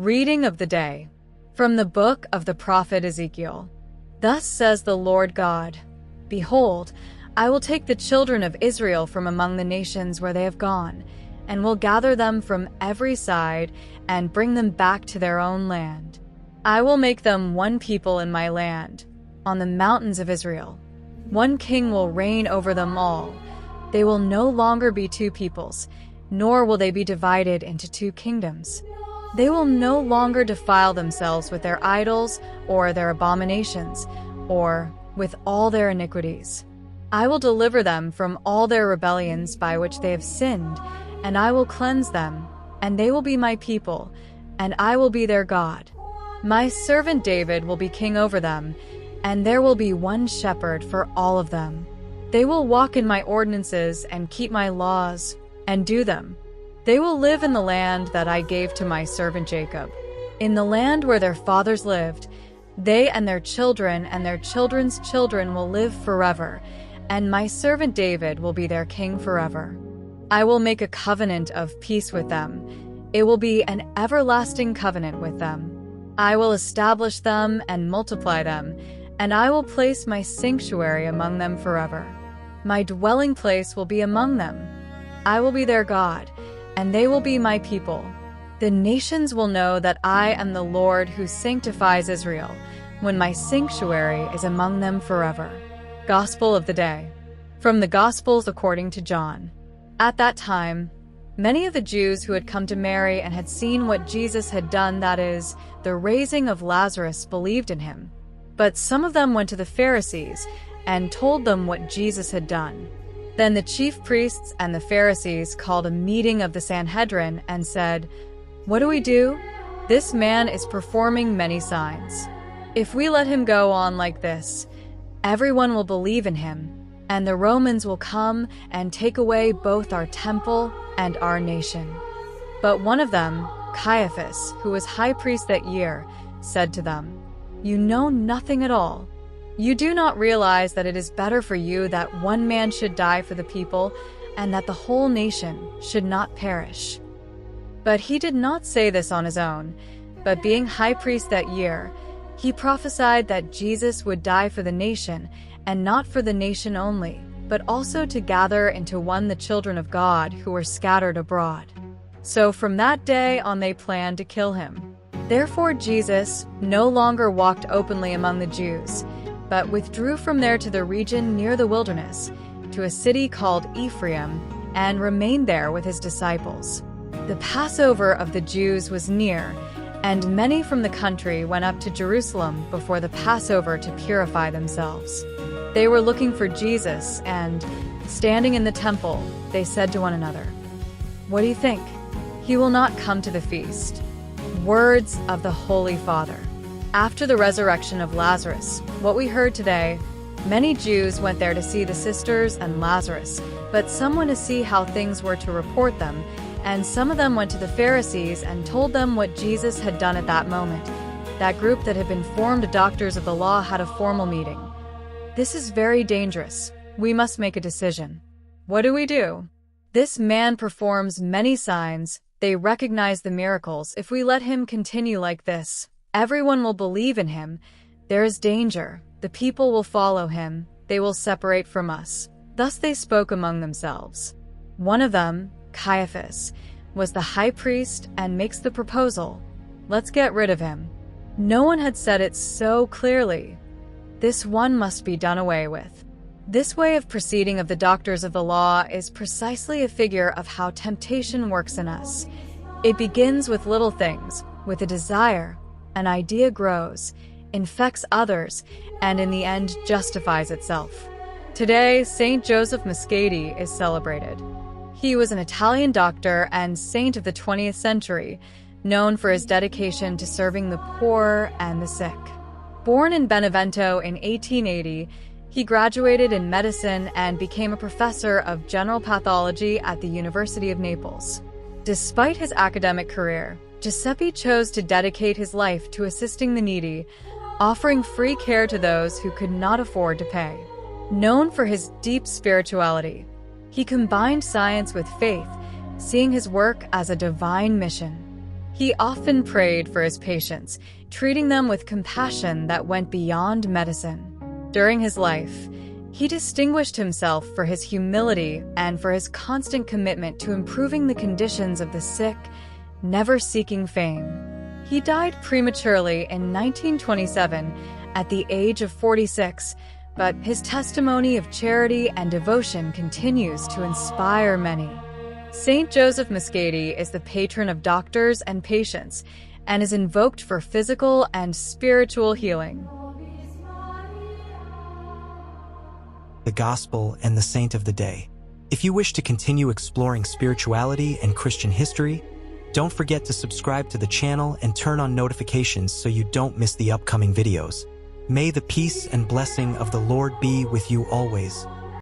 Reading of the day. From the book of the prophet Ezekiel. Thus says the Lord God, Behold, I will take the children of Israel from among the nations where they have gone, and will gather them from every side and bring them back to their own land. I will make them one people in my land, on the mountains of Israel. One king will reign over them all. They will no longer be two peoples, nor will they be divided into two kingdoms. They will no longer defile themselves with their idols or their abominations, or with all their iniquities. I will deliver them from all their rebellions by which they have sinned, and I will cleanse them, and they will be my people, and I will be their God. My servant David will be king over them, and there will be one shepherd for all of them. They will walk in my ordinances and keep my laws, and do them. They will live in the land that I gave to my servant Jacob. In the land where their fathers lived, they and their children's children will live forever, and my servant David will be their king forever. I will make a covenant of peace with them. It will be an everlasting covenant with them. I will establish them and multiply them, and I will place my sanctuary among them forever. My dwelling place will be among them. I will be their God, and they will be my people. The nations will know that I am the Lord who sanctifies Israel, when my sanctuary is among them forever. Gospel of the Day. From the Gospels according to John. At that time, many of the Jews who had come to Mary and had seen what Jesus had done, that is, the raising of Lazarus, believed in him. But some of them went to the Pharisees and told them what Jesus had done. Then the chief priests and the Pharisees called a meeting of the Sanhedrin and said, What do we do? This man is performing many signs. If we let him go on like this, everyone will believe in him, and the Romans will come and take away both our temple and our nation. But one of them, Caiaphas, who was high priest that year, said to them, You know nothing at all. You do not realize that it is better for you that one man should die for the people, and that the whole nation should not perish. But he did not say this on his own, but being high priest that year, he prophesied that Jesus would die for the nation, and not for the nation only, but also to gather into one the children of God who were scattered abroad. So from that day on they planned to kill him. Therefore Jesus no longer walked openly among the Jews, but withdrew from there to the region near the wilderness, to a city called Ephraim, and remained there with his disciples. The Passover of the Jews was near, and many from the country went up to Jerusalem before the Passover to purify themselves. They were looking for Jesus, and, standing in the temple, they said to one another, What do you think? He will not come to the feast. Words of the Holy Father. After the resurrection of Lazarus, what we heard today, many Jews went there to see the sisters and Lazarus, but some went to see how things were to report them, and some of them went to the Pharisees and told them what Jesus had done at that moment. That group that had been formed doctors of the law had a formal meeting. This is very dangerous. We must make a decision. What do we do? This man performs many signs. They recognize the miracles. If we let him continue like this, everyone will believe in him. There is danger. The people will follow him. They will separate from us. Thus they spoke among themselves. One of them, Caiaphas, was the high priest and makes the proposal. Let's get rid of him. No one had said it so clearly. This one must be done away with. This way of proceeding of the doctors of the law is precisely a figure of how temptation works in us. It begins with little things, with a desire. An idea grows, infects others, and in the end justifies itself. Today, Saint Joseph Muscati is celebrated. He was an Italian doctor and saint of the 20th century, known for his dedication to serving the poor and the sick. Born in Benevento in 1880, he graduated in medicine and became a professor of general pathology at the University of Naples. Despite his academic career, Giuseppe chose to dedicate his life to assisting the needy, offering free care to those who could not afford to pay. Known for his deep spirituality, he combined science with faith, seeing his work as a divine mission. He often prayed for his patients, treating them with compassion that went beyond medicine. During his life, he distinguished himself for his humility and for his constant commitment to improving the conditions of the sick, never seeking fame. He died prematurely in 1927 at the age of 46, but his testimony of charity and devotion continues to inspire many. Saint Joseph Muscati is the patron of doctors and patients and is invoked for physical and spiritual healing. The Gospel and the Saint of the Day. If you wish to continue exploring spirituality and Christian history, don't forget to subscribe to the channel and turn on notifications so you don't miss the upcoming videos. May the peace and blessing of the Lord be with you always.